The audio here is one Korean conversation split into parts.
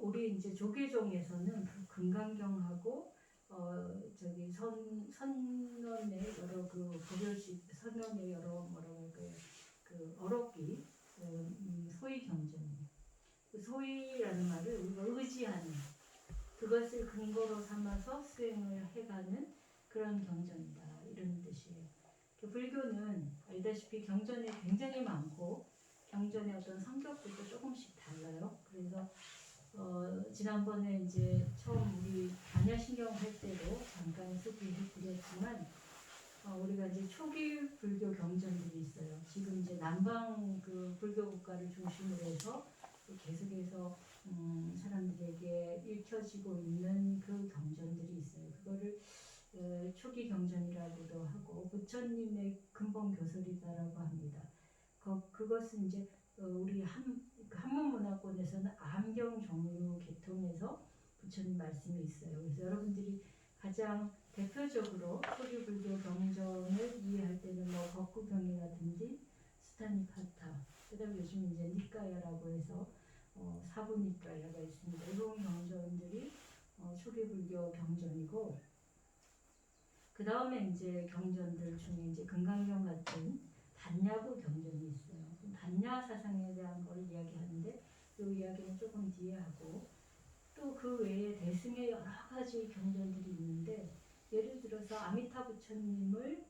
우리 이제 조계종에서는 그 금강경하고 저기 선언의 여러 그 고별식 선언의 여러 뭐라고 할까요? 그 어록이 소위 경전이에요. 그 소위라는 말을 우리가 의지하는 그것을 근거로 삼아서 수행을 해가는 그런 경전이다 이런 뜻이에요. 불교는 알다시피 경전이 굉장히 많고 경전의 어떤 성격들도 조금씩 달라요. 그래서 지난번에 이제 처음 우리 반야신경 할 때도 잠깐 소개해 드렸지만 우리가 이제 초기 불교 경전들이 있어요. 지금 이제 남방 그 불교 국가를 중심으로 해서 계속해서 사람들에게 읽혀지고 있는 그 경전들이 있어요. 그거를 초기 경전이라고도 하고 부처님의 근본 교설이다라고 합니다. 그것은 이제 우리 한문문화권에서는 암경 종류 계통에서 부처님 말씀이 있어요. 그래서 여러분들이 가장 대표적으로 초기 불교 경전을 이해할 때는 뭐 법구경이라든지 수타니파타, 그다음에 요즘 이제 니까야라고 해서 사부니까야가 있습니다. 이런 경전들이 초기 불교 경전이고, 그 다음에 이제 경전들 중에 이제 금강경 같은 단야부 경전이 있어요. 단야 사상에 대한 걸 이야기하는데 이 이야기는 조금 뒤에 하고, 또 그 외에 대승의 여러 가지 경전들이 있는데 예를 들어서 아미타 부처님을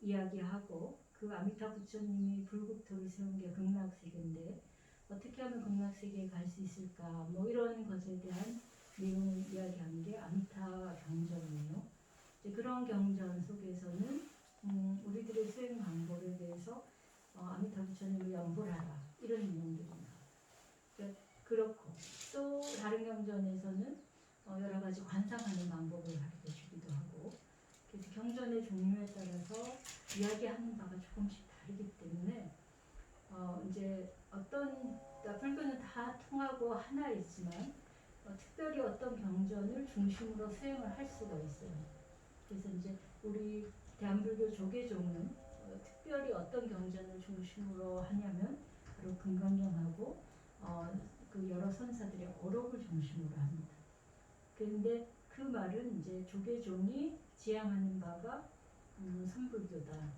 이야기하고 그 아미타 부처님이 불국토를 세운 게 극락세계인데 어떻게 하면 극락세계에 갈 수 있을까 뭐 이런 것에 대한 내용을 이야기하는 게 아미타 경전이에요. 이제 그런 경전 속에서는 우리들의 수행 방법에 대해서 아미타 부처님을 연불하라 이런 내용들입니다. 그렇고 또 다른 경전에서는 여러 가지 관상하는 방법을 가르쳐 주기도 하고, 그래서 경전의 종류에 따라서 이야기하는 바가 조금씩 다르기 때문에 이제 불교는 다 통하고 하나이지만 특별히 어떤 경전을 중심으로 수행을 할 수가 있어요. 그래서 이제 우리 대한불교 조계종은 특별히 어떤 경전을 중심으로 하냐면 바로 금강경하고 그 여러 선사들의 어록을 중심으로 합니다. 그런데 그 말은 이제 조계종이 지향하는 바가 선불교다.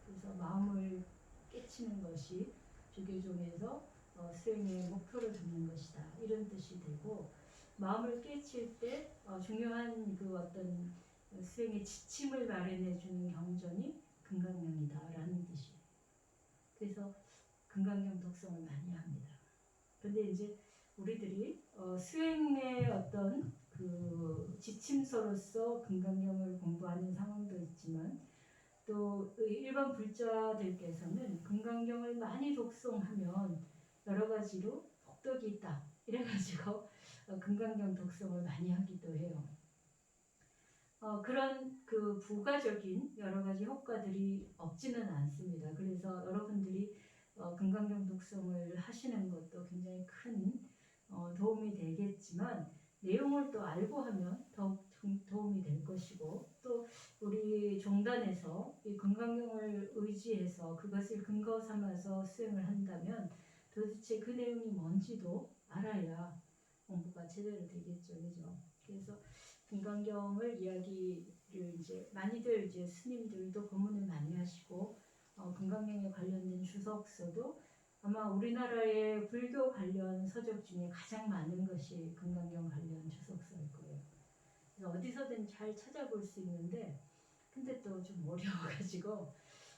그래서 마음을 깨치는 것이 조계종에서 수행의 목표를 두는 것이다. 이런 뜻이 되고, 마음을 깨칠 때 중요한 그 어떤 수행의 지침을 마련해 주는 경전이 금강경이다라는 뜻이에요. 그래서 금강경 독성을 많이 합니다. 근데 이제 우리들이 수행의 어떤 그 지침서로서 금강경을 공부하는 상황도 있지만 또 일반 불자들께서는 금강경을 많이 독송하면 여러 가지로 복덕이 있다 이래가지고 금강경 독송을 많이 하기도 해요. 그런 그 부가적인 여러 가지 효과들이 없지는 않습니다. 그래서 여러분들이 금강경 독송을 하시는 것도 굉장히 큰 도움이 되겠지만 내용을 또 알고 하면 더욱 도움이 될 것이고, 또 우리 종단에서 이 금강경을 의지해서 그것을 근거 삼아서 수행을 한다면 도대체 그 내용이 뭔지도 알아야 공부가 제대로 되겠죠, 그죠? 그래서 금강경을 이야기를 이제 많이들 이제 스님들도 법문을 많이 하시고 금강경에 관련된 주석서도 아마 우리나라의 불교 관련 서적 중에 가장 많은 것이 금강경 관련 주석서일 거예요. 그래서 어디서든 잘 찾아볼 수 있는데 근데 또 좀 어려워가지고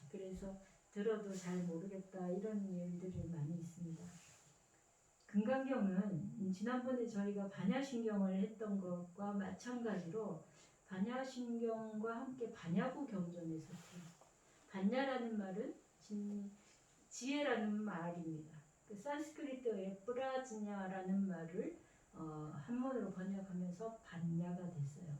그래서 들어도 잘 모르겠다 이런 일들이 많이 있습니다. 금강경은 지난번에 저희가 반야신경을 했던 것과 마찬가지로 반야신경과 함께 반야부 경전에 속해요. 반야라는 말은 지혜라는 말입니다. 그 산스크리트어의 프라즈냐라는 말을 한문으로 번역하면서 반야가 됐어요.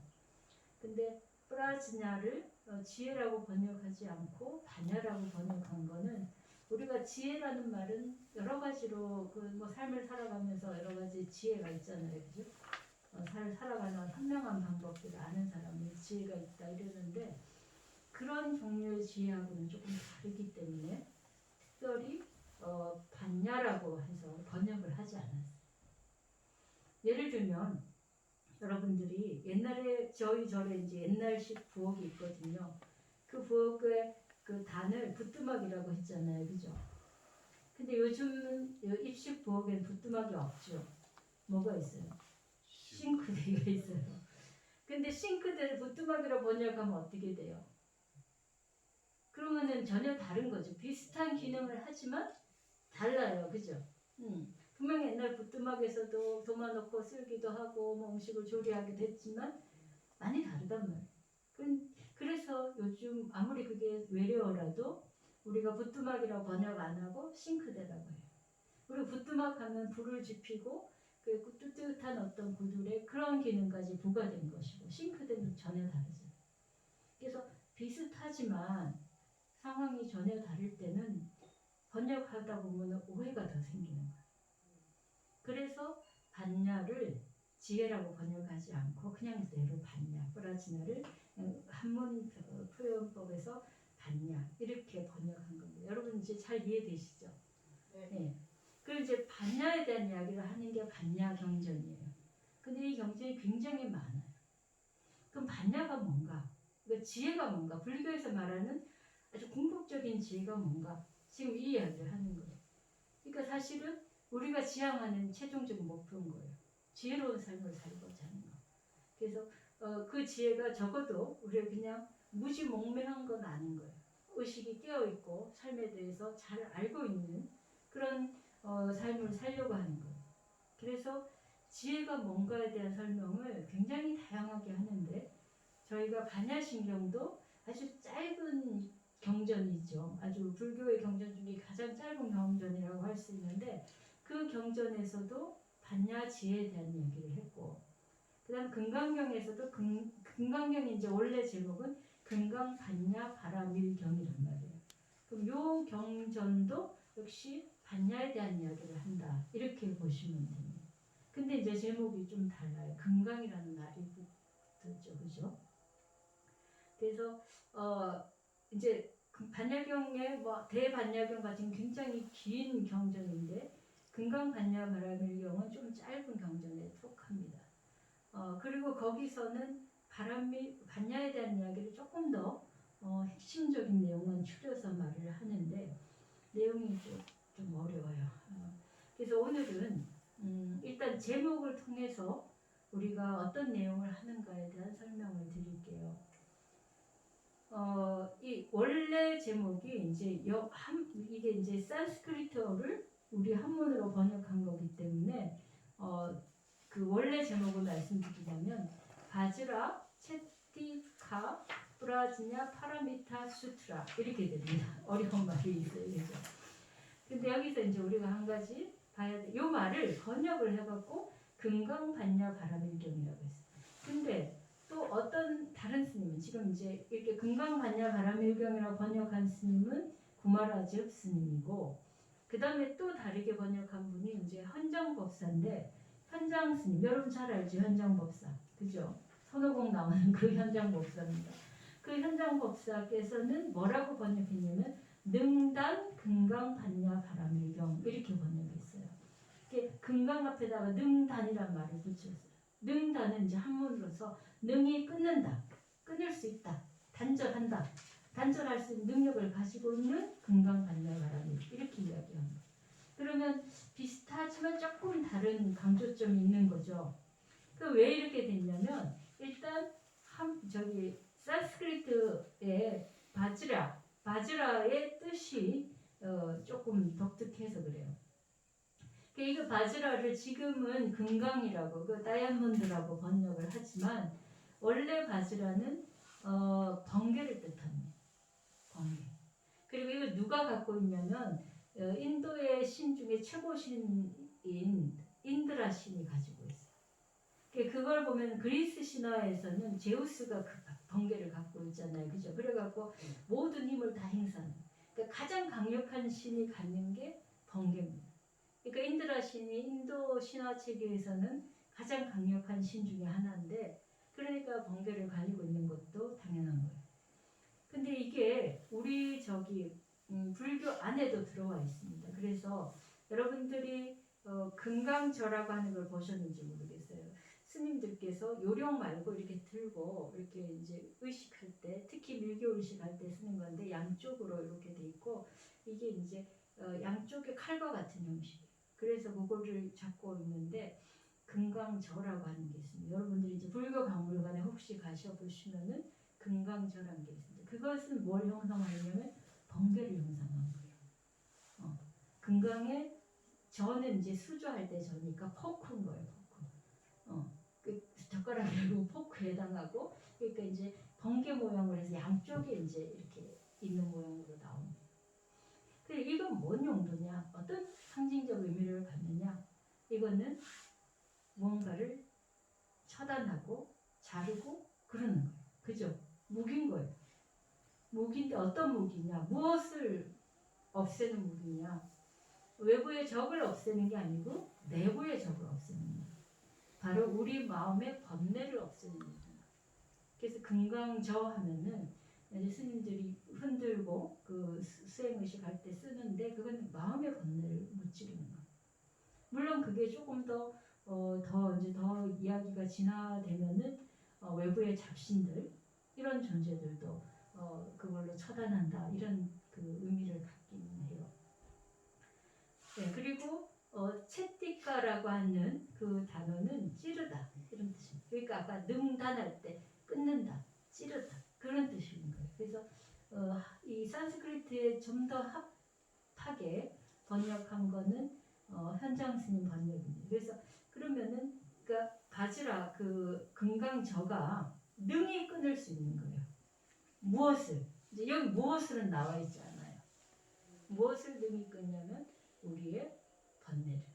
근데 프라즈냐를 지혜라고 번역하지 않고 반야라고 번역한 거는 우리가 지혜라는 말은 여러 가지로 그 뭐 삶을 살아가면서 여러 가지 지혜가 있잖아요, 그죠? 살아가는 현명한 방법들을 아는 사람이 지혜가 있다 이러는데 그런 종류의 지혜하고는 조금 다르기 때문에 특별히 반야라고 해서 번역을 하지 않았어요. 들면 여러분들이 옛날에 저희 절에 이제 옛날식 부엌이 있거든요. 그 부엌에 그 단을 부뚜막이라고 했잖아요, 그죠? 근데 요즘 입식 부엌엔 부뚜막이 없죠. 뭐가 있어요? 싱크대가 있어요. 근데 싱크대를 부뚜막이라고 번역하면 어떻게 돼요? 그러면은 전혀 다른 거죠. 비슷한 기능을 하지만 달라요, 그죠? 분명히 옛날 부뚜막에서도 도마 넣고 쓸기도 하고 뭐 음식을 조리하기도 했지만 많이 다르단 말이에요. 그래서 요즘 아무리 그게 외래어라도 우리가 부뚜막이라고 번역 안 하고 싱크대라고 해요. 그리고 부뚜막 하면 불을 지피고 그 뜨뜻한 어떤 구들에 그런 기능까지 부과된 것이고 싱크대는 전혀 다르죠. 그래서 비슷하지만 상황이 전혀 다를 때는 번역하다 보면 오해가 더 생기는 거예요. 그래서 반야를 지혜라고 번역하지 않고 그냥 그대로 반야, 프라지나를 한문 표현법에서 반야 이렇게 번역한 겁니다. 여러분 이제 잘 이해되시죠? 네. 그리고 이제 반야에 대한 이야기를 하는 게 반야 경전이에요. 근데 이 경전이 굉장히 많아요. 그럼 반야가 뭔가? 그러니까 지혜가 뭔가? 불교에서 말하는 아주 궁극적인 지혜가 뭔가? 지금 이 이야기를 하는 거예요. 그러니까 사실은 우리가 지향하는 최종적인 목표인 거예요. 지혜로운 삶을 살고자 하는 거. 그래서 그 지혜가 적어도 우리가 그냥 무지몽매한 건 아닌 거예요. 의식이 깨어있고 삶에 대해서 잘 알고 있는 그런 삶을 살려고 하는 거예요. 그래서 지혜가 뭔가에 대한 설명을 굉장히 다양하게 하는데 저희가 반야신경도 아주 짧은 경전이죠. 아주 불교의 경전 중에 가장 짧은 경전이라고 할 수 있는데 그 경전에서도 반야 지혜에 대한 얘기를 했고 그 다음 금강경에서도 금강경이 이제 원래 제목은 금강 반야 바라밀경이란 말이에요. 그럼 요 경전도 역시 반야에 대한 이야기를 한다. 이렇게 보시면 됩니다. 근데 이제 제목이 좀 달라요. 금강이라는 말이 붙었죠. 그죠? 그래서 이제 반야경의 뭐 대반야경 같은 굉장히 긴 경전인데 금강반야 바라밀경은 좀 짧은 경전에 속합니다. 그리고 거기서는 반야에 대한 이야기를 조금 더 핵심적인 내용은 추려서 말을 하는데 내용이 좀 어려워요. 그래서 오늘은 일단 제목을 통해서 우리가 어떤 내용을 하는가에 대한 설명을 드릴게요. 이 원래 제목이 이제 이게 이제 산스크리트어를 우리 한문으로 번역한 거기 때문에 그 원래 제목을 말씀드리자면 바즈라 체티카 프라지냐 파라미타 수트라 이렇게 됩니다. 어려운 말이 있어요, 그죠? 근데 여기서 이제 우리가 한 가지 봐야 돼. 이 말을 번역을 해갖고 금강반야 바라밀경이라고 했어요. 근데 또 어떤 다른 스님은 지금 이제 이렇게 금강반야 바라밀경이라고 번역한 스님은 구마라즈 스님이고 그 다음에 또 다르게 번역한 분이 이제 현장법사인데 현장 스님 여러분 잘 알죠? 현장법사 그죠? 손오공 나오는 그 현장법사입니다. 그 현장법사께서는 뭐라고 번역했냐면 능단 금강 반야 바라밀경 이렇게 번역했어요. 금강 앞에다가 능단이란 말을 붙였어요. 능단은 이제 한문으로서 능이 끊는다, 끊을 수 있다, 단절한다, 단절할 수 있는 능력을 가지고 있는 금강 반야 바라밀 이렇게 이야기합니다. 그러면 비슷하지만 조금 다른 강조점이 있는 거죠. 왜 이렇게 됐냐면 일단 산스크리트의 바즈라의 뜻이 조금 독특해서 그래요. 이거 바즈라를 지금은 금강이라고 다이아몬드라고 번역을 하지만 원래 바즈라는 번개를 뜻합니다. 번개. 그리고 이걸 누가 갖고 있냐면 인도의 신 중에 최고 신인 인드라 신이 가지고 있어요. 그걸 보면 그리스 신화에서는 제우스가 그 번개를 갖고 있잖아요. 그죠? 그래갖고 모든 힘을 다 행사하는. 그러니까 가장 강력한 신이 갖는 게 번개입니다. 그러니까 인드라 신이 인도 신화 체계에서는 가장 강력한 신 중에 하나인데 그러니까 번개를 가지고 있는 것도 당연한 거예요. 근데 이게 우리 불교 안에도 들어와 있습니다. 그래서 여러분들이 금강절하고 하는 걸 보셨는지 모르겠어요. 스님들께서 요령 말고 이렇게 들고 이렇게 이제 의식할 때, 특히 밀교 의식할 때 쓰는 건데 양쪽으로 이렇게 돼 있고, 이게 이제 양쪽에 칼과 같은 형식이에요. 그래서 그거를 잡고 있는데 금강저라고 하는 게 있습니다. 여러분들이 이제 불교 박물관에 혹시 가셔보시면은 금강저라는 게 있습니다. 그것은 뭘 형성하냐면 번개를 형성한 거예요. 금강에 저는 이제 수조할 때 저니까 포크인 거예요. 포크. 그 젓가락 들고 포크에 해당하고, 그러니까 이제 번개 모양을 해서 양쪽에 이제 이렇게 있는 모양으로 나옵니다. 그래, 이건 뭔 용도냐? 어떤 상징적 의미를 갖느냐? 이거는 무언가를 처단하고 자르고 그러는 거예요. 그죠? 무기인 거예요. 무기인데 어떤 무기냐? 무엇을 없애는 무기냐? 외부의 적을 없애는 게 아니고 내부의 적을 없애는 무기. 바로 우리 마음의 번뇌를 없애는 무기. 그래서 금강저 하면은 이제 스님들이 흔들고 그 수행의식 할 때 쓰는데, 그건 마음의 번뇌를 무찌르는 거예요. 물론 그게 조금 더 이야기가 진화되면은 외부의 잡신들 이런 존재들도 그걸로 처단한다, 이런 그 의미를 갖기는 해요. 네, 그리고 채띠까라고 하는 그 단어는 찌르다 이런 뜻입니다. 그러니까 아까 능단할 때 끊는다, 찌르다 그런 뜻인 거예요. 그래서 이 산스크리트에 좀 더 합하게 번역한 거는 현장 스님 번역입니다. 그래서 그러면은 그러니까 바지라 그 금강저가 능히 끊을 수 있는 거예요. 무엇을? 이제 여기 무엇을은 나와 있지 않아요. 무엇을 능히 끊냐면 우리의 번뇌를.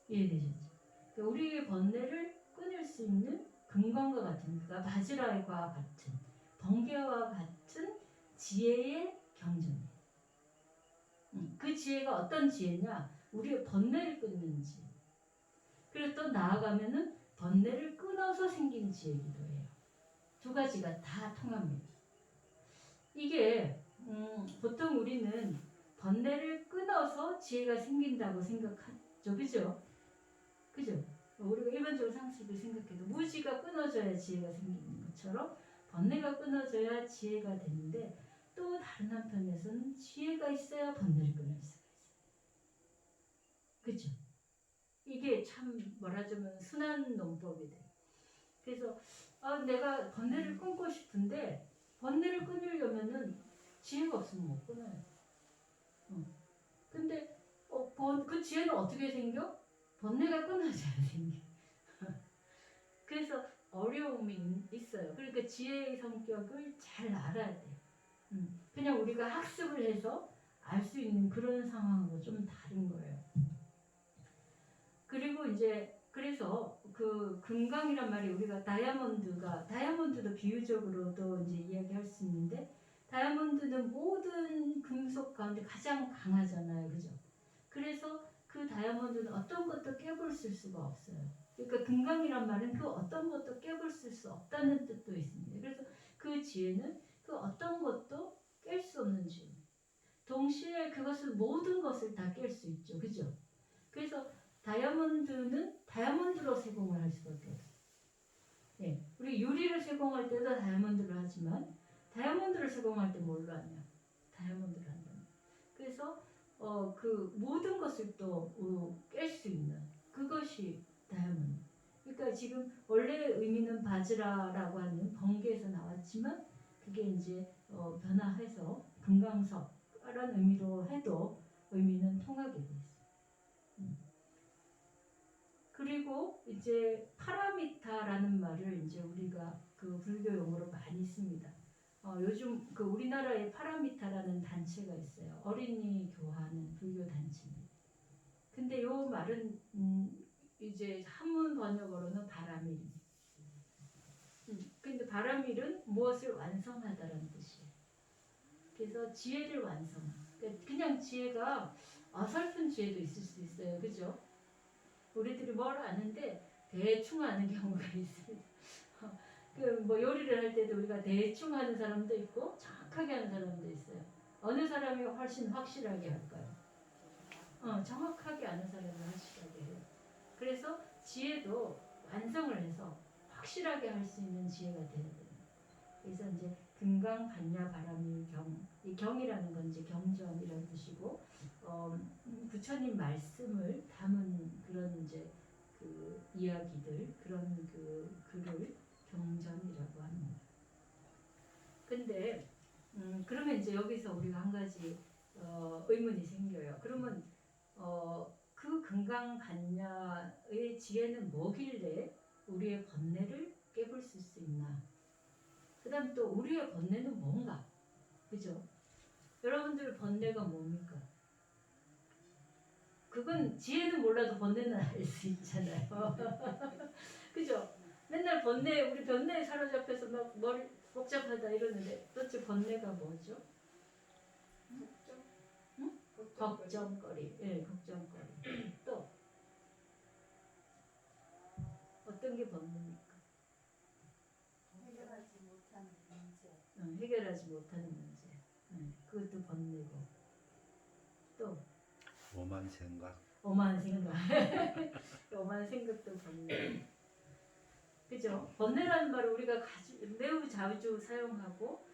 이해되셨죠? 그러니까 우리의 번뇌를 끊을 수 있는 금강과 같은, 그러니까 바지라와 같은, 번개와 같은 지혜의 경전이에요. 그 지혜가 어떤 지혜냐? 우리의 번뇌를 끊는 지혜. 그리고 또 나아가면은 번뇌를 끊어서 생긴 지혜이기도 해요. 두 가지가 다 통합니다. 이게 보통 우리는 번뇌를 끊어서 지혜가 생긴다고 생각하죠. 그죠? 그죠? 우리가 일반적으로 상식을 생각해도 무지가 끊어져야 지혜가 생기는 것처럼 번뇌가 끊어져야 지혜가 되는데, 또 다른 한편에서는 지혜가 있어야 번뇌를 끊을 수가 있어요. 그죠? 이게 참 말하자면 순환 논법이 돼요. 그래서 내가 번뇌를 끊고 싶은데 번뇌를 끊으려면은 지혜가 없으면 못 끊어요. 근데 그 지혜는 어떻게 생겨? 번뇌가 끊어져야 생겨. 그래서 어려움이 있어요. 그러니까 지혜의 성격을 잘 알아야 돼요. 그냥 우리가 학습을 해서 알 수 있는 그런 상황하고 좀 다른 거예요. 그리고 이제 그래서 그 금강이란 말이 우리가 다이아몬드도 비유적으로도 이제 이야기할 수 있는데, 다이아몬드는 모든 금속 가운데 가장 강하잖아요. 그죠? 그래서 그 다이아몬드는 어떤 것도 깨볼 수가 없어요. 그러니까 금강이란 말은 그 어떤 것도 깨볼 수 없다는 뜻도 있습니다. 그래서 그 지혜는 그 어떤 것도 깰 수 없는 지혜. 동시에 그것을 모든 것을 다 깰 수 있죠. 그죠? 그래서 다이아몬드는 다이아몬드로 세공을 할 수밖에 없어요. 예, 우리 유리를 세공할 때도 다이아몬드를 하지만 다이아몬드를 세공할 때 뭘로 하냐? 다이아몬드를 한다. 그래서 그 모든 것을 또 깰 수 있는 그것이 다이아몬드. 그러니까 지금 원래 의미는 바지라라고 하는 번개에서 나왔지만, 그게 이제 변화해서 금강석이라는 의미로 해도 의미는 통하게 돼 있어요. 그리고 이제 파라미타라는 말을 이제 우리가 그 불교 용어로 많이 씁니다. 요즘 그 우리나라에 파라미타라는 단체가 있어요. 어린이 교화하는 불교 단체입니다. 근데 요 말은 이제 한문 번역어로는 바라밀입니다. 근데 바라밀은 무엇을 완성하다라는 뜻이에요. 그래서 지혜를 완성하다. 그러니까 그냥 지혜가 어설픈 지혜도 있을 수 있어요. 그죠? 우리들이 뭘 아는데 대충 아는 경우가 있습니다. 그 뭐 요리를 할 때도 우리가 대충 하는 사람도 있고 정확하게 하는 사람도 있어요. 어느 사람이 훨씬 확실하게 할까요? 정확하게 아는 사람이 확실하게 해요. 그래서 지혜도 완성을 해서 확실하게 할 수 있는 지혜가 되어야 됩니다. 그래서 이제 금강 반야 바람이 경, 이 경이라는 건 이제 경전이라는 뜻이고 부처님 말씀을 담은 그런 이제 그 이야기들 그런 그 글을 경전이라고 합니다. 근데 그러면 이제 여기서 우리가 한 가지 의문이 생겨요. 그러면 그 금강반야의 지혜는 뭐길래 우리의 번뇌를 깨볼 수 있나? 그 다음 또 우리의 번뇌는 뭔가? 그죠? 여러분들 번뇌가 뭡니까? 그건 지혜는 몰라도 번뇌는 알 수 있잖아요. 그죠? 맨날 번뇌, 우리 번뇌에 사로잡혀서 막 머리 복잡하다 이러는데 도대체 번뇌가 뭐죠? 걱정? 응? 걱정거리. 예, 걱정거리. 또 어떤 게 번뇌입니까? 해결하지 못하는 문제. 해결하지 못하는 문제. 그것도 번뇌고. 또 오만 생각. 오만 생각. 오만 생각도 번뇌. 그죠? 번뇌라는 말을 우리가 매우 자주 사용하고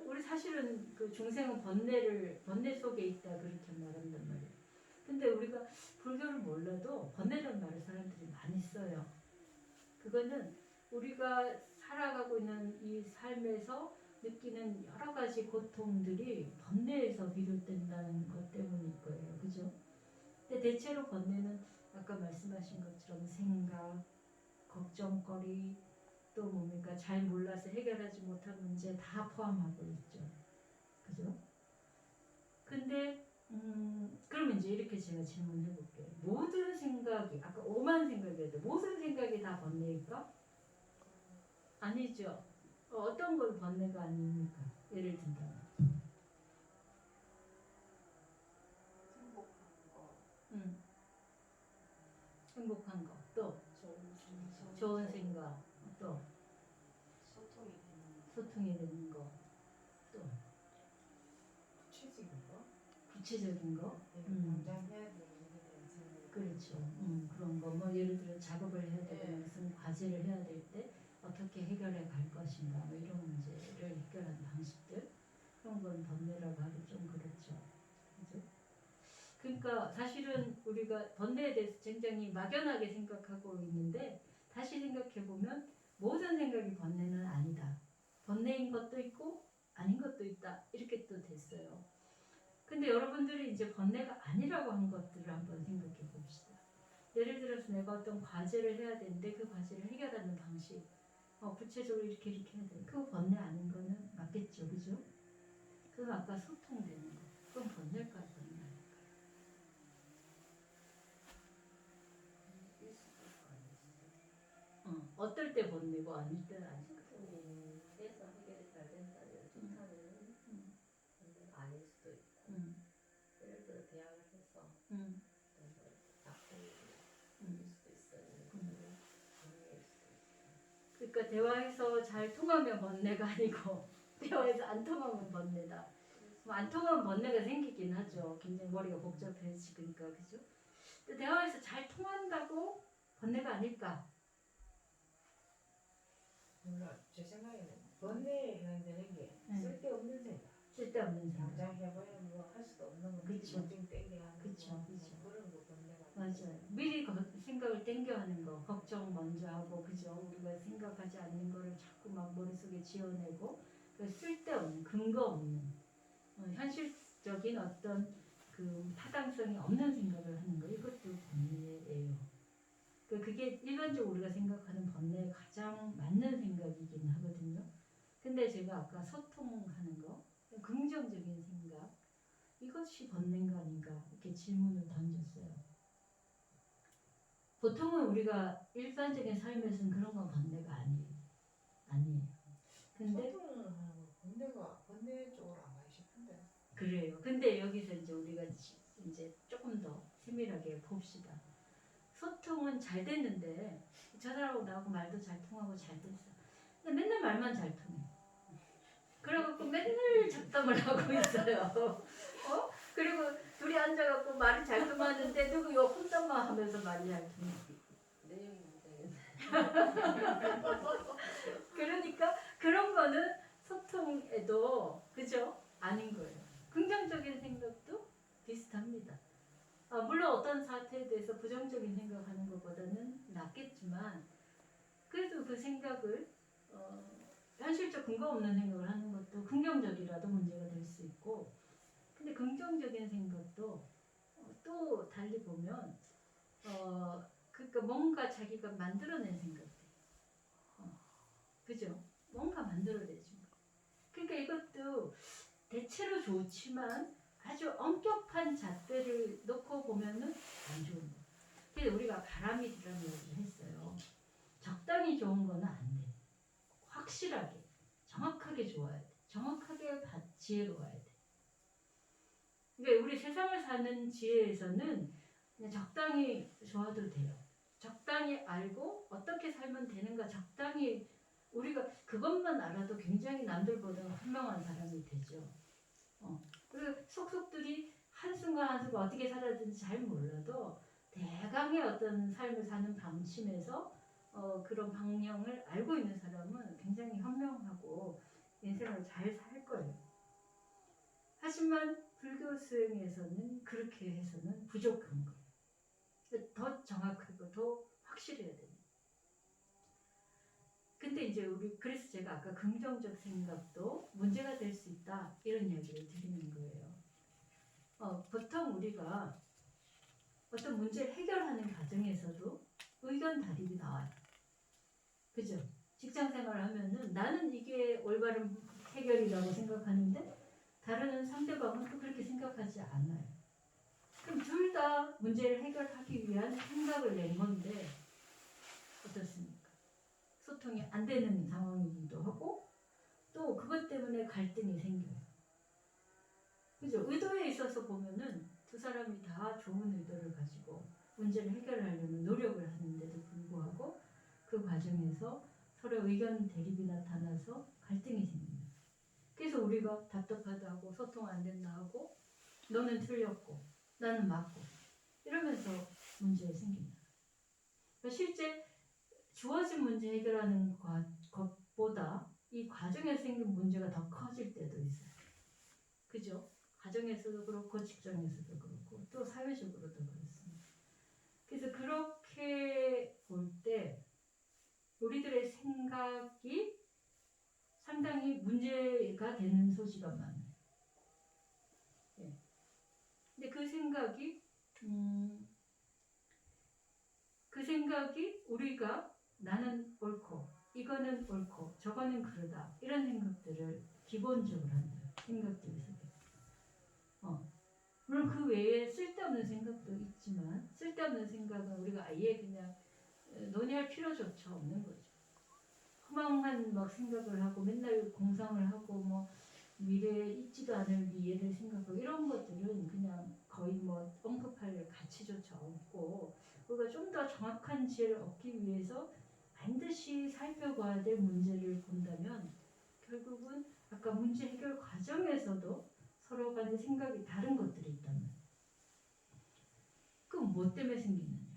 우리 사실은 그 중생은 번뇌 속에 있다 그렇게 말한단 말이에요. 근데 우리가 불교를 몰라도 번뇌라는 말을 사람들이 많이 써요. 그거는 우리가 살아가고 있는 이 삶에서 느끼는 여러 가지 고통들이 번뇌에서 비롯된다는 것 때문일 거예요. 그죠? 근데 대체로 번뇌는 아까 말씀하신 것처럼 생각, 걱정거리, 또 뭡니까? 잘 몰라서 해결하지 못한 문제 다 포함하고 있죠. 그죠? 근데 그러면 이제 이렇게 제가 질문해 볼게요. 모든 생각이 아까 오만 생각이었는데 모든 생각이 다 번뇌일까? 아니죠. 어떤 건 번뇌가 아닙니까? 예를 든다면 행복한 거. 행복한 거, 또 좋은 생각, 또 소통이 되는 거. 소통이 되는 거, 또 구체적인 거? 구체적인 거, 당장 해야 되는 일에 대해서 그렇죠. 그런 거, 뭐 예를 들어 작업을 해야 되거나 네. 무슨 과제를 해야 될 때 어떻게 해결해 갈 것인가, 뭐 이런 문제를 해결하는 방식들, 그런 건 번뇌라고 하기 좀 그렇죠. 그죠? 그러니까 사실은 우리가 번뇌에 대해서 굉장히 막연하게 생각하고 있는데 다시 생각해 보면 모든 생각이 번뇌는 아니다. 번뇌인 것도 있고 아닌 것도 있다. 이렇게 또 됐어요. 근데 여러분들이 이제 번뇌가 아니라고 한 것들을 한번 생각해 봅시다. 예를 들어서 내가 어떤 과제를 해야 되는데 그 과제를 해결하는 방식, 구체적으로 이렇게 해야 돼. 그 번뇌 아닌 거는 맞겠죠, 그죠? 그럼 아까 소통되는 거, 그건 번뇌일까요, 번뇌 아닐까요? 어떨 때 번뇌고 아닐 때는 아닐까요? 그래서 해결이 잘 된다면 좋다는 건데 아닐 수도 있고 예를 들어 대학을 해서 뭐 작품이 생길 수도 있어요. 번뇌일 수도 있어요. 그러니까 대화에서 잘 통하면 번뇌가 아니고 대화에서 안 통하면 번뇌다. 뭐 안 통하면 번뇌가 생기긴 하죠. 굉장히 머리가 복잡해지니까 그죠? 근데 대화에서 잘 통한다고 번뇌가 아닐까? 몰라. 제 생각에는 번뇌에 해당되는 게 쓸데없는 생각. 쓸데없는 생각. 당장 해봐야 뭐 할 수도 없는 거. 그쵸. 걱정 땡겨 하는 그쵸, 거. 그쵸. 그런 거 번뇌가. 맞아요. 미리 생각을 땡겨하는 거, 걱정 먼저 하고, 그죠? 우리가 생각하지 않는 거를 자꾸 막 머릿속에 지어내고, 그 쓸데없는, 근거 없는, 현실적인 어떤 그 타당성이 없는 생각을 하는 거, 이것도 번뇌예요. 그게 일반적으로 우리가 생각하는 번뇌에 가장 맞는 생각이긴 하거든요. 근데 제가 아까 소통하는 거, 긍정적인 생각, 이것이 번뇌인가 아닌가 이렇게 질문을 던졌어요. 보통은 우리가 일반적인 삶에서는 그런 건 번뇌가 아니에요. 근데 소통을 하는 거 번뇌 쪽으로 안 가기 싶은데. 그래요. 근데 여기서 이제 우리가 이제 조금 더 세밀하게 봅시다. 소통은 잘 됐는데 저 사람하고 나하고 말도 잘 통하고 잘 됐어. 근데 맨날 말만 잘 통해. 그래갖고 맨날 잡담을 하고 있어요. 그리고 둘이 앉아갖고 말이 잘 통하는데 누구 요 혼잣말 하면서 말이 잘 통해. 내용이 문제는 그러니까 그런 거는 소통에도 그죠? 아닌 거예요. 긍정적인 생각도 비슷합니다. 물론 어떤 사태에 대해서 부정적인 생각하는 것보다는 낫겠지만 그래도 그 생각을 현실적 근거 없는 생각을 하는 것도 긍정적이라도 문제가 될 수 있고 근데 긍정적인 생각도 또 달리 보면 그러니까 뭔가 자기가 만들어낸 생각들 그죠? 뭔가 만들어내준 거 그러니까 이것도 대체로 좋지만 아주 엄격한 잣대를 놓고 보면은 안 좋은 거. 그래서 우리가 바람이 드라는 얘기를 했어요. 적당히 좋은 거는 안 돼. 확실하게, 정확하게 좋아야 돼. 정확하게 지혜로워야 돼. 그러니까 우리 세상을 사는 지혜에서는 그냥 적당히 좋아도 돼요. 적당히 알고 어떻게 살면 되는가 적당히 우리가 그것만 알아도 굉장히 남들보다 현명한 사람이 되죠. 그리고 속속들이 한순간 한순간 어떻게 살아야 되는지 잘 몰라도 대강의 어떤 삶을 사는 방침에서 그런 방향을 알고 있는 사람은 굉장히 현명하고 인생을 잘 살 거예요. 하지만 불교 수행에서는 그렇게 해서는 부족한 거예요. 더 정확하고 더 확실해야 됩니다. 근데 이제 그래서 제가 아까 긍정적 생각도 문제가 될 수 있다 이런 이야기를 드리는 거예요. 보통 우리가 어떤 문제를 해결하는 과정에서도 의견 다립이 나와요. 그죠? 직장 생활을 하면은 나는 이게 올바른 해결이라고 생각하는데 다른 상대방은 또 그렇게 생각하지 않아요. 그럼 둘 다 문제를 해결하기 위한 생각을 낸 건데 어떻습니까? 소통이 안 되는 상황이기도 하고 또 그것 때문에 갈등이 생겨요. 그죠? 의도에 있어서 보면은 두 사람이 다 좋은 의도를 가지고 문제를 해결하려는 노력을 하는데도 불구하고 그 과정에서 서로 의견 대립이 나타나서 갈등이 생깁니다. 그래서 우리가 답답하다 하고 소통 안 된다 하고 너는 틀렸고 나는 맞고 이러면서 문제가 생깁니다. 그러니까 실제 주어진 문제 해결하는 것보다 이 과정에서 생긴 문제가 더 커질 때도 있어요. 그죠? 가정에서도 그렇고 직장에서도 그렇고 또 사회적으로도 그렇습니다. 그래서 그렇게 볼 때 우리들의 생각이 상당히 문제가 되는 소지가 많아요. 예. 근데 그 생각이 우리가 나는 옳고 이거는 옳고 저거는 그러다 이런 생각들을 기본적으로 한다. 생각들 속에. 물론 그 외에 쓸데없는 생각도 있지만 쓸데없는 생각은 우리가 아예 그냥 논의할 필요조차 없는 거죠. 허망한 막 생각을 하고 맨날 공상을 하고 뭐 미래에 있지도 않을 미래를 생각하고 이런 것들은 그냥 거의 뭐 언급할 가치조차 없고 우리가 좀 더 정확한 지혜를 얻기 위해서 반드시 살펴봐야 될 문제를 본다면 결국은 아까 문제 해결 과정에서도 서로 간의 생각이 다른 것들이 있다면 그럼 뭐 때문에 생기느냐?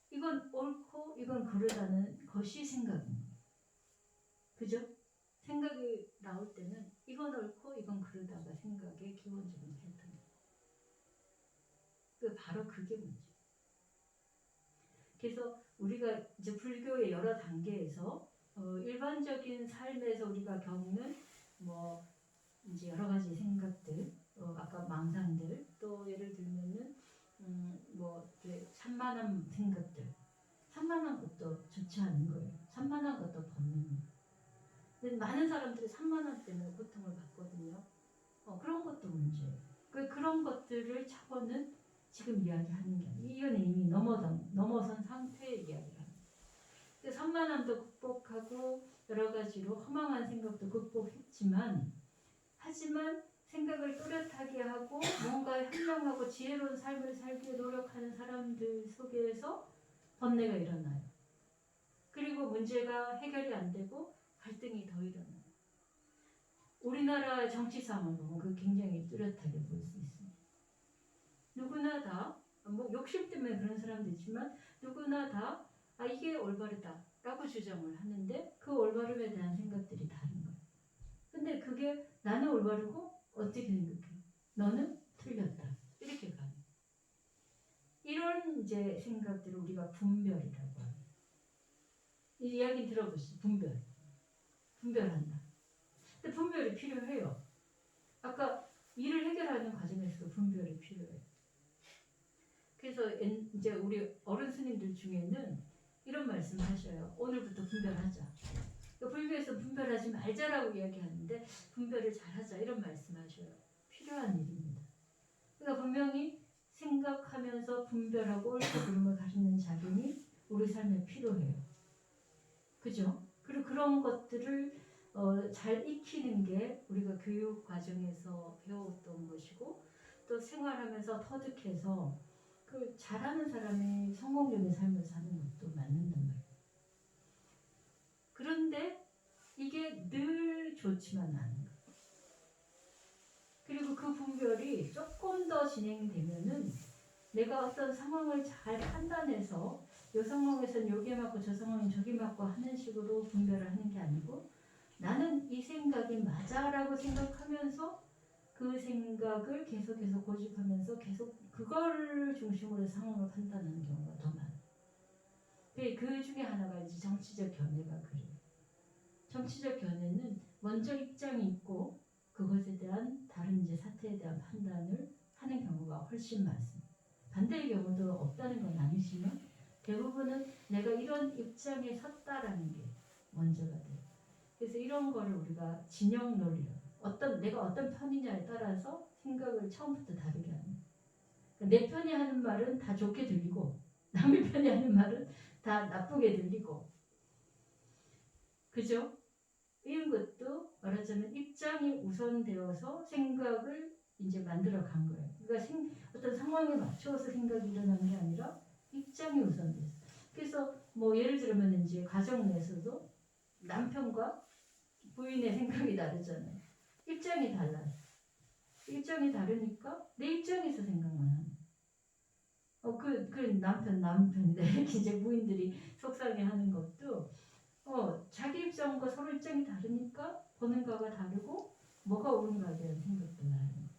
이건 옳고 이건 그르다는 것이 생각입니다. 그죠? 생각이 나올 때는 이건 옳고 이건 그르다가 생각의 기본적인 패턴입니다. 바로 그게 문제. 그래서 우리가 이제 불교의 여러 단계에서 일반적인 삶에서 우리가 겪는 뭐 이제 여러 가지 생각들, 아까 망상들, 또 예를 들면은 뭐 산만한 생각들, 산만한 것도 좋지 않은 거예요. 산만한 것도 번능이에요. 근데 많은 사람들이 산만함 때문에 고통을 받거든요. 그런 것도 문제예요. 그런 것들을 차고는 지금 이야기하는 게 아니에요. 이건 이미 넘어선 상태의 이야기를 합니다. 산만함도 극복하고 여러 가지로 허망한 생각도 극복했지만 하지만 생각을 또렷하게 하고 뭔가 현명하고 지혜로운 삶을 살기 위해 노력하는 사람들 속에서 번뇌가 일어나요. 그리고 문제가 해결이 안 되고 갈등이 더 일어나요. 우리나라 정치 상황을 보면 그 굉장히 뚜렷하게 볼 수 있습니다. 누구나 다, 뭐 욕심 때문에 그런 사람도 있지만 누구나 다 아 이게 올바르다라고 주장을 하는데 그 올바름에 대한 생각들이 다른 거예요. 근데 그게 나는 올바르고 어떻게 생각해? 너는 틀렸다. 이렇게 가는. 이런 이제 생각들을 우리가 분별이라고 합니다. 이 이야기 들어보시죠. 분별. 분별한다. 근데 분별이 필요해요. 아까 일을 해결하는 과정에서도 분별이 필요해요. 그래서 이제 우리 어른 스님들 중에는 이런 말씀 하셔요. 오늘부터 분별하자. 불교에서 분별하지 말자라고 이야기하는데 분별을 잘하자 이런 말씀하셔요. 필요한 일입니다. 그러니까 분명히 생각하면서 분별하고 옳고 그름을 가리는 자금이 우리 삶에 필요해요. 그죠? 그리고 그런 것들을 잘 익히는 게 우리가 교육 과정에서 배웠던 것이고 또 생활하면서 터득해서 그 잘하는 사람이 성공적인 삶을 사는 것도 맞는단 말이에요. 그런데 이게 늘 좋지만 않은 거예요. 그리고 그 분별이 조금 더 진행되면은 내가 어떤 상황을 잘 판단해서 이 상황에서는 여기에 맞고 저 상황은 저기 맞고 하는 식으로 분별을 하는 게 아니고 나는 이 생각이 맞아라고 생각하면서 그 생각을 계속해서 고집하면서 계속 그거를 중심으로 상황을 판단하는 경우가 더 많아요. 그 중에 하나가 이제 정치적 견해가 그래요. 정치적 견해는 먼저 입장이 있고 그것에 대한 다른 이제 사태에 대한 판단을 하는 경우가 훨씬 많습니다. 반대의 경우도 없다는 건 아니지만 대부분은 내가 이런 입장에 섰다라는 게 먼저가 돼요. 그래서 이런 거를 우리가 진영 논리라고 내가 어떤 편이냐에 따라서 생각을 처음부터 다르게 하는 거예요. 그러니까 내 편이 하는 말은 다 좋게 들리고 남의 편이 하는 말은 다 나쁘게 들리고 그죠? 이런 것도 말하자면 입장이 우선되어서 생각을 이제 만들어 간 거예요. 그러니까 어떤 상황에 맞춰서 생각이 일어나는 게 아니라 입장이 우선돼서. 그래서 뭐 예를 들면 이제 가정 내에서도 남편과 부인의 생각이 다르잖아요. 입장이 달라요. 입장이 다르니까 내 입장에서 생각만 하는. 그 남편인데 이제 부인들이 속상해하는 것도 자기 입장과 서로 입장이 다르니까 보는 거가 다르고 뭐가 옳은가에 대한 생각도 다른 거예요.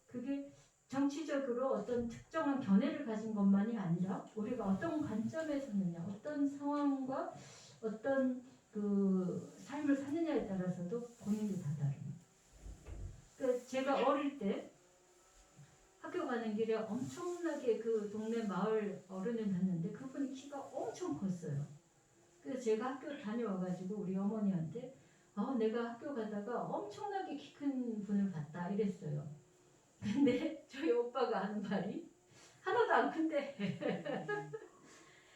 그게 정치적으로 어떤 특정한 견해를 가진 것만이 아니라 우리가 어떤 관점에 서느냐, 어떤 상황과 어떤 그 삶을 사느냐에 따라서도 보는 게 다 다릅니다. 그러니까 제가 어릴 때 학교 가는 길에 엄청나게 그 동네 마을 어른을 봤는데 그분이 키가 엄청 컸어요. 그래서 제가 학교 다녀와가지고 우리 어머니한테 내가 학교 가다가 엄청나게 키 큰 분을 봤다 이랬어요. 근데 저희 오빠가 하는 말이 하나도 안 큰데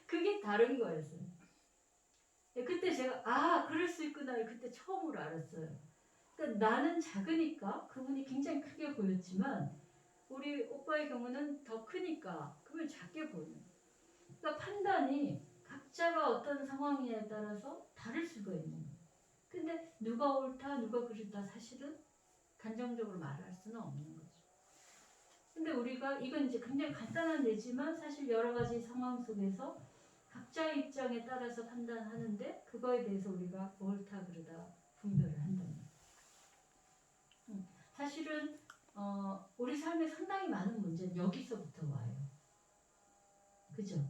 그게 다른 거였어요. 그때 제가 그럴 수 있구나 그때 처음으로 알았어요. 그러니까 나는 작으니까 그분이 굉장히 크게 보였지만 우리 오빠의 경우는 더 크니까 그걸 작게 보이는. 그러니까 판단이 각자가 어떤 상황에 따라서 다를 수가 있는 거예요. 근데 누가 옳다 누가 그르다 사실은 단정적으로 말할 수는 없는 거죠. 근데 우리가 이건 이제 굉장히 간단한 예지만 사실 여러 가지 상황 속에서 각자의 입장에 따라서 판단하는데 그거에 대해서 우리가 옳다 그르다 분별을 한다는 거예요. 사실은 우리 삶에 상당히 많은 문제는 여기서부터 와요. 그죠?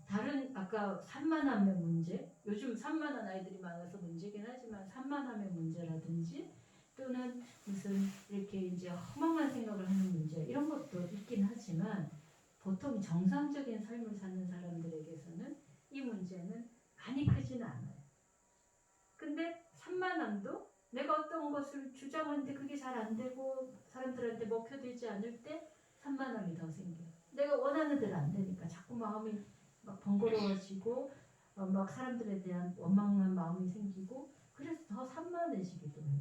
다른 아까 산만함의 문제, 요즘 산만한 아이들이 많아서 문제긴 하지만 산만함의 문제라든지 또는 무슨 이렇게 이제 허망한 생각을 하는 문제 이런 것도 있긴 하지만 보통 정상적인 삶을 사는 사람들에게서는 이 문제는 많이 크지는 않아요. 근데 산만함도 내가 어떤 것을 주장하는데 그게 잘 안 되고 사람들한테 먹혀들지 않을 때 산만함이 더 생겨요. 내가 원하는 대로 안 되니까 자꾸 마음이 막 번거로워지고 막 사람들에 대한 원망한 마음이 생기고 그래서 더 산만해지기도 해요.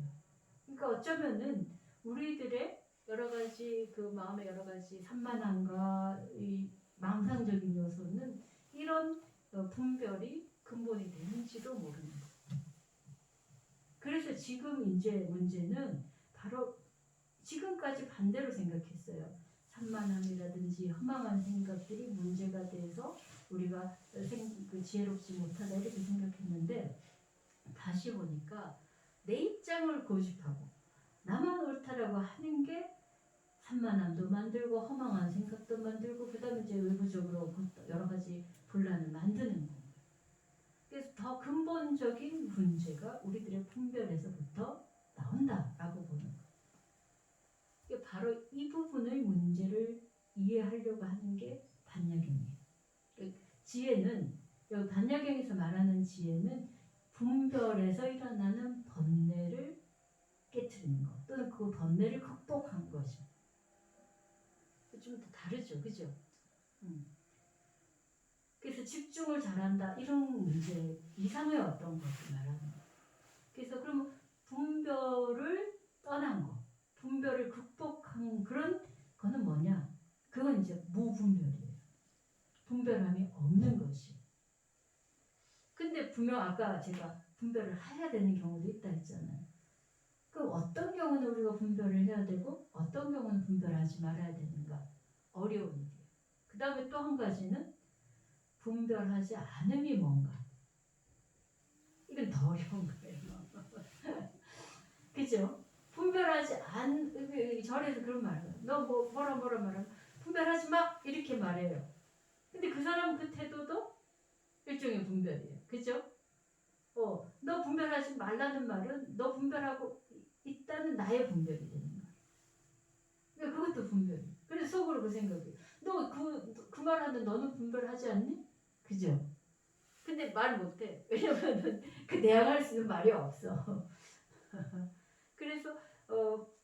그러니까 어쩌면은 우리들의 여러 가지 그 마음의 여러 가지 산만함과 이 망상적인 요소는 이런 분별이 근본이 되는지도 모르는 거예요. 그래서 지금 이제 문제는 바로 지금까지 반대로 생각했어요. 산만함이라든지 허망한 생각들이 문제가 돼서 우리가 지혜롭지 못하다 이렇게 생각했는데 다시 보니까 내 입장을 고집하고 나만 옳다라고 하는 게 산만함도 만들고 허망한 생각도 만들고 그다음에 이제 외부적으로 여러 가지 분란을 만드는 거예요. 그래서 더 근본적인 문제가 우리들의 분별에서부터 나온다라고 보는 거예요. 이게 바로 이 부분의 문제를 이해하려고 하는 게 반야경이에요. 지혜는 여기 반야경에서 말하는 지혜는 분별에서 일어나는 번뇌를 깨트리는 것 또는 그 번뇌를 극복한 것입니다. 좀 더 다르죠, 그죠? 그래서 집중을 잘한다 이런 문제 이상의 어떤 것을 말하는 거예요. 그래서 그러면 분별을 떠난 거, 분별을 극복한 그런 거는 뭐냐? 그건 이제 무분별이에요. 분별함이 없는 것이. 근데 분명 아까 제가 분별을 해야 되는 경우도 있다 했잖아요. 그럼 어떤 경우는 우리가 분별을 해야 되고 어떤 경우는 분별하지 말아야 되는가? 어려운 일이에요. 그 다음에 또 한 가지는 분별하지 않음이 뭔가? 이건 더 어려운 거예요. 그죠? 분별하지 절에서 그런 말을 해요. 너 뭐라 말하면 분별하지 마 이렇게 말해요. 근데 그 사람 그 태도도 일종의 분별이에요. 그죠? 너 분별하지 말라는 말은 너 분별하고 있다는 나의 분별이 되는 거예요. 그러니까 그것도 분별이에요. 그래서 속으로 그 생각이에요. 너 그 말하는데 너는 분별하지 않니? 그죠? 근데 말 못해. 왜냐면은 그 대항할 수 있는 말이 없어. 그래서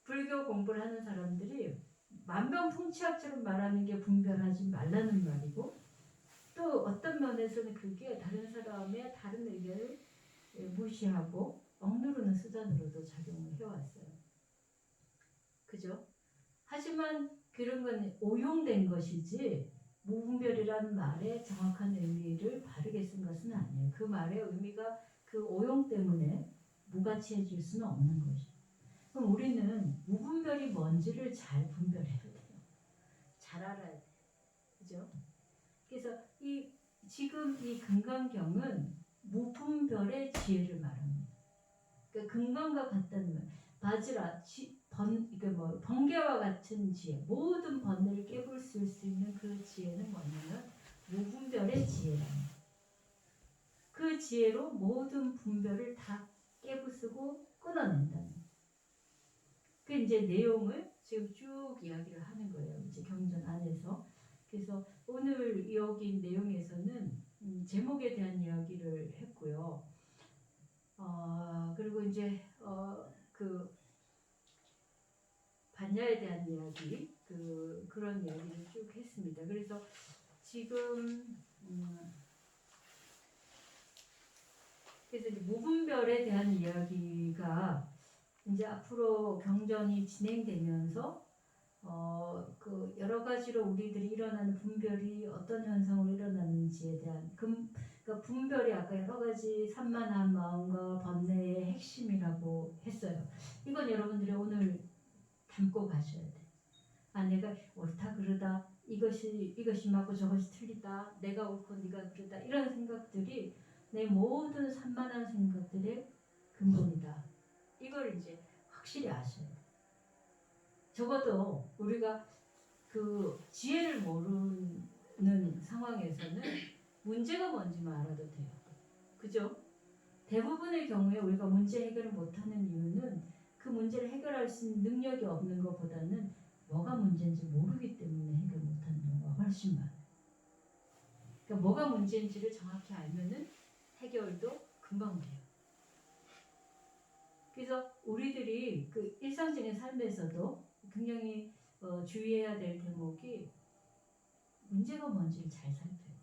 불교 공부를 하는 사람들이 만병통치약처럼 말하는 게 분별하지 말라는 말이고 또 어떤 면에서는 그게 다른 사람의 다른 의견을 무시하고 억누르는 수단으로도 작용을 해왔어요. 그죠? 하지만 그런 건 오용된 것이지 무분별이라는 말의 정확한 의미를 바르게 쓴 것은 아니에요. 그 말의 의미가 그 오용 때문에 무가치해질 수는 없는 것이죠. 그럼 우리는 무분별이 뭔지를 잘 분별해야 돼요. 잘 알아야 돼요. 그죠? 그래서 지금 이 금강경은 무분별의 지혜를 말합니다. 그러니까 금강과 같다는 말. 바지라 번개와 같은 지혜, 모든 번뇌를 깨부술 수 있는 그 지혜는 뭐냐면 무분별의 지혜랍니다. 그 지혜로 모든 분별을 다 깨부수고 끊어낸다는. 그 이제 내용을 지금 쭉 이야기를 하는 거예요. 이제 경전 안에서. 그래서 오늘 여기 내용에서는 제목에 대한 이야기를 했고요. 그리고 이제 그 반야에 대한 이야기, 그런 이야기를 쭉 했습니다. 그래서 지금 그래서 이제 무분별에 대한 이야기가 이제 앞으로 경전이 진행되면서 그 여러 가지로 우리들이 일어나는 분별이 어떤 현상으로 일어나는지에 대한 그러니까 분별이 아까 여러 가지 산만한 마음과 번뇌의 핵심이라고 했어요. 이건 여러분들이 오늘 담고 가셔야 돼. 내가 옳다 그르다 이것이 맞고 저것이 틀리다 내가 옳고 네가 그르다 이런 생각들이 내 모든 산만한 생각들의 근본이다. 이걸 이제 확실히 아셔야 돼. 적어도 우리가 그 지혜를 모르는 상황에서는 문제가 뭔지만 알아도 돼요. 그죠? 대부분의 경우에 우리가 문제 해결을 못하는 이유는 그 문제를 해결할 수 있는 능력이 없는 것보다는 뭐가 문제인지 모르기 때문에 해결 못하는 경우가 훨씬 많아요. 그러니까 뭐가 문제인지를 정확히 알면은 해결도 금방 돼요. 그래서 우리들이 그 일상적인 삶에서도 굉장히 주의해야 될 대목이 문제가 뭔지를 잘 살펴야 돼.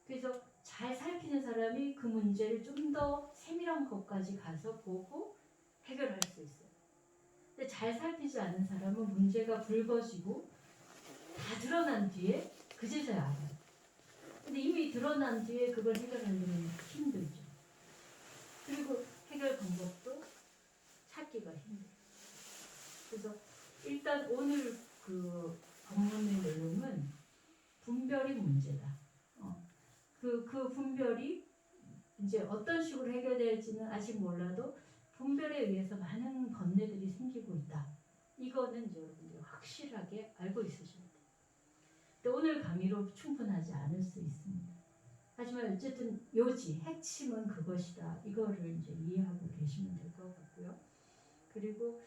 그래서 잘 살피는 사람이 그 문제를 좀 더 세밀한 것까지 가서 보고 해결할 수 있어요. 근데 잘 살피지 않은 사람은 문제가 불거지고 다 드러난 뒤에 그제서야 알아요. 근데 이미 드러난 뒤에 그걸 해결하려면 힘들죠. 그리고 해결 방법도 찾기가 힘들어요. 그래서 일단 오늘 그 본문의 내용은 분별이 문제다. 그 분별이 이제 어떤 식으로 해결될지는 아직 몰라도 분별에 의해서 많은 번뇌들이 생기고 있다. 이거는 이제 여러분들이 확실하게 알고 있으셔야 돼요. 근데 오늘 강의로 충분하지 않을 수 있습니다. 하지만 어쨌든 요지, 핵심은 그것이다. 이거를 이제 이해하고 계시면 될 것 같고요. 그리고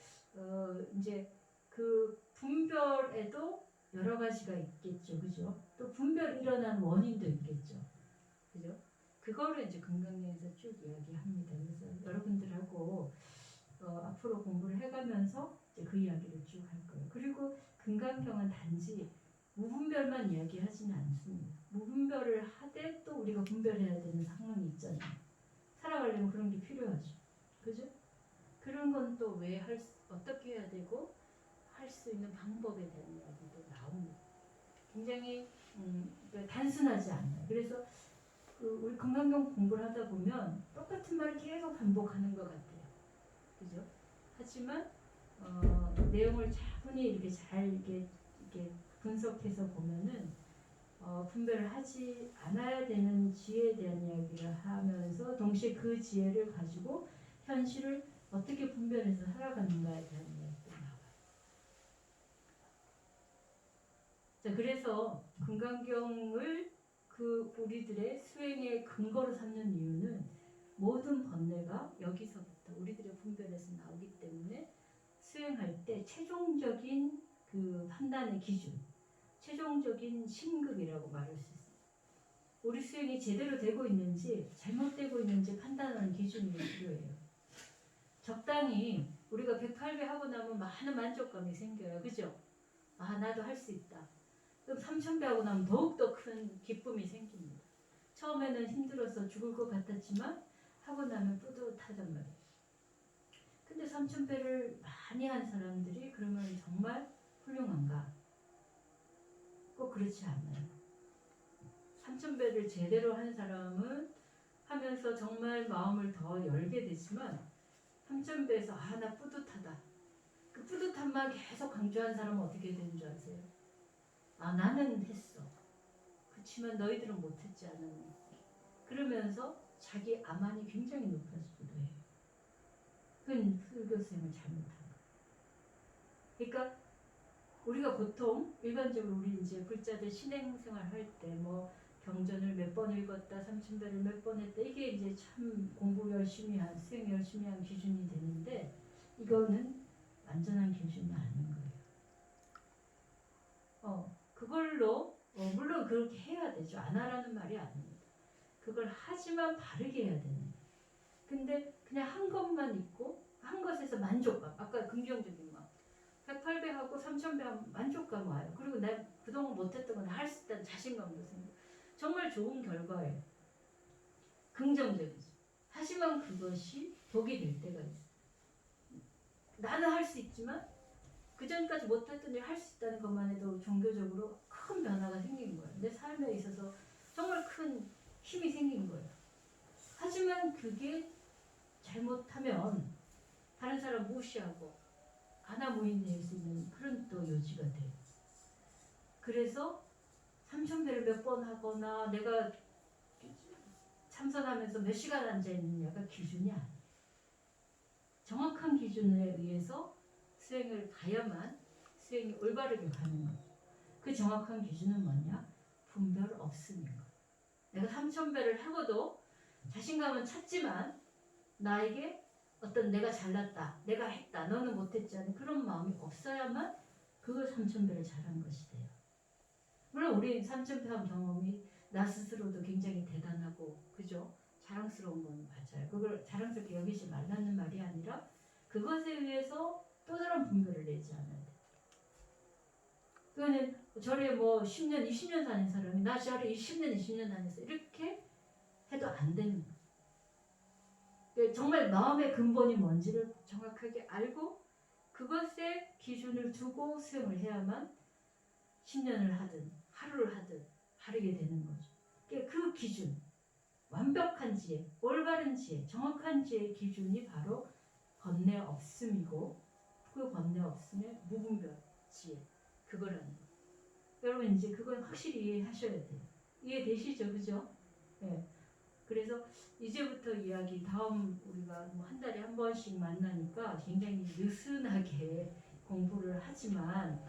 이제 그 분별에도 여러 가지가 있겠죠, 그죠? 또 분별 일어난 원인도 있겠죠, 그죠? 그거를 이제 금강경에서 쭉 이야기합니다. 그래서 여러분들하고 앞으로 공부를 해가면서 이제 그 이야기를 쭉 할 거예요. 그리고 금강경은 단지 무분별만 이야기하지는 않습니다. 무분별을 하되 또 우리가 분별해야 되는 상황이 있잖아요. 살아가려면 그런 게 필요하죠, 그죠? 그런 건 또 왜 어떻게 해야 되고 할 수 있는 방법에 대한 이야기도 나옵니다. 굉장히 단순하지 않아요. 그래서 우리 금강경 공부를 하다 보면 똑같은 말을 계속 반복하는 것 같아요. 그죠? 하지만 내용을 차분히 이렇게 잘 이렇게 분석해서 보면은 분별을 하지 않아야 되는 지혜에 대한 이야기를 하면서 동시에 그 지혜를 가지고 현실을 어떻게 분별해서 살아가는가에 대한 이야기도 나와요. 자, 그래서 금강경을 그 우리들의 수행의 근거로 삼는 이유는 모든 번뇌가 여기서부터 우리들의 분별에서 나오기 때문에 수행할 때 최종적인 그 판단의 기준, 최종적인 심급이라고 말할 수 있습니다. 우리 수행이 제대로 되고 있는지 잘못되고 있는지 판단하는 기준이 필요해요. 적당히 우리가 108배 하고 나면 많은 만족감이 생겨요. 그죠? 아, 나도 할 수 있다. 그럼 3000배 하고 나면 더욱더 큰 기쁨이 생깁니다. 처음에는 힘들어서 죽을 것 같았지만 하고 나면 뿌듯하단 말이에요. 근데 3000배를 많이 한 사람들이 그러면 정말 훌륭한가? 꼭 그렇지 않아요. 3000배를 제대로 한 사람은 하면서 정말 마음을 더 열게 되지만 3000배에서 아, 나 뿌듯하다. 그 뿌듯함만 계속 강조한 사람은 어떻게 되는 줄 아세요? 아, 나는 했어. 그렇지만 너희들은 못했지 않았니? 그러면서 자기 암안이 굉장히 높아지기도 해요. 그건 불교수행을 잘못한 거예요. 그러니까 우리가 보통 일반적으로 우리 이제 불자들 신행생활 할 때 뭐 경전을 몇 번 읽었다, 3000배를 몇 번 했다, 이게 이제 참 공부 열심히 한, 수행 열심히 한 기준이 되는데 이거는 완전한 기준이 아닌 거예요. 그걸로 물론 그렇게 해야 되죠. 안 하라는 말이 아닙니다. 그걸 하지만 바르게 해야 되는 거예요. 근데 그냥 한 것만 있고 한 것에서 만족감, 아까 긍정적인 마음, 108배 하고 3000배 하면 만족감 와요. 그리고 내가 그동안 못했던 건 할 수 있다는 자신감도 생기고 정말 좋은 결과예요. 긍정적이죠. 하지만 그것이 독이 될 때가 있어요. 나는 할 수 있지만 그 전까지 못했던 일 할 수 있다는 것만 해도 종교적으로 큰 변화가 생긴 거예요. 내 삶에 있어서 정말 큰 힘이 생긴 거예요. 하지만 그게 잘못하면 다른 사람 무시하고 아나무인 될 수 있는 그런 또 요지가 돼요. 그래서 3000배를 몇 번 하거나 내가 참선하면서 몇 시간 앉아있느냐가 기준이 아니에요. 정확한 기준에 의해서 수행을 가야만 수행이 올바르게 가는 거죠. 그 정확한 기준은 뭐냐? 분별 없음인 거예요. 내가 3000배를 하고도 자신감은 찾지만 나에게 어떤 내가 잘났다, 내가 했다, 너는 못했지 않은 그런 마음이 없어야만 그걸 3000배를 잘한 것이 돼요. 물론 우리 3000배 한 경험이 나 스스로도 굉장히 대단하고 그죠? 자랑스러운 건 맞아요. 그걸 자랑스럽게 여기지 말라는 말이 아니라 그것에 의해서 또 다른 분별을 내지 않아야 돼. 그거는 절에 뭐 10년, 20년 다닌 사람이 나 절에 10년, 20년 다녔어. 이렇게 해도 안 되는 거예요. 정말 마음의 근본이 뭔지를 정확하게 알고 그것에 기준을 두고 수행을 해야만 10년을 하든 하루를 하든 바르게 되는 거죠. 그 기준, 완벽한 지혜, 올바른 지혜, 정확한 지혜의 기준이 바로 번뇌 없음이고 그 번뇌 없으면 무분별 지혜 그거라는 거. 여러분 이제 그건 확실히 이해하셔야 돼요. 이해되시죠, 그죠? 예. 그래서 이제부터 이야기 다음 우리가 뭐 한 달에 한 번씩 만나니까 굉장히 느슨하게 공부를 하지만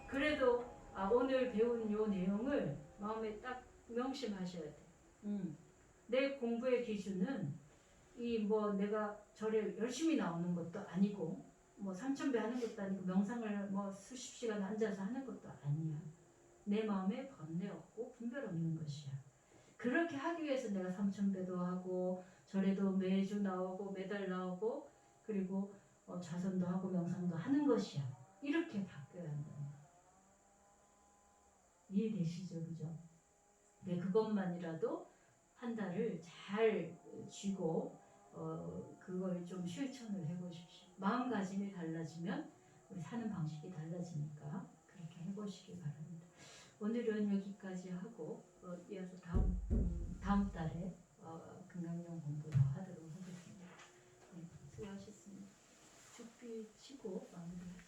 그래도 오늘 배운 요 내용을 마음에 딱 명심하셔야 돼. 내 공부의 기준은 이 뭐 내가 절에 열심히 나오는 것도 아니고 뭐 3000배 하는 것도 아니고 명상을 뭐 수십 시간 앉아서 하는 것도 아니야. 내 마음에 번뇌 없고 분별 없는 것이야. 그렇게 하기 위해서 내가 3000배도 하고 절에도 매주 나오고 매달 나오고 그리고 자선도 하고 명상도 하는 것이야. 이렇게 바뀌어야 한다. 이해되시죠? 그죠? 네, 그것만이라도 한 달을 잘 쥐고 그걸 좀 실천을 해보십시오. 마음가짐이 달라지면 우리 사는 방식이 달라지니까 그렇게 해보시기 바랍니다. 오늘은 여기까지 하고 이어서 다음 달에 금강경 공부 더 하도록 하겠습니다. 네, 수고하셨습니다. 죽비 치고 마무리하겠습니다.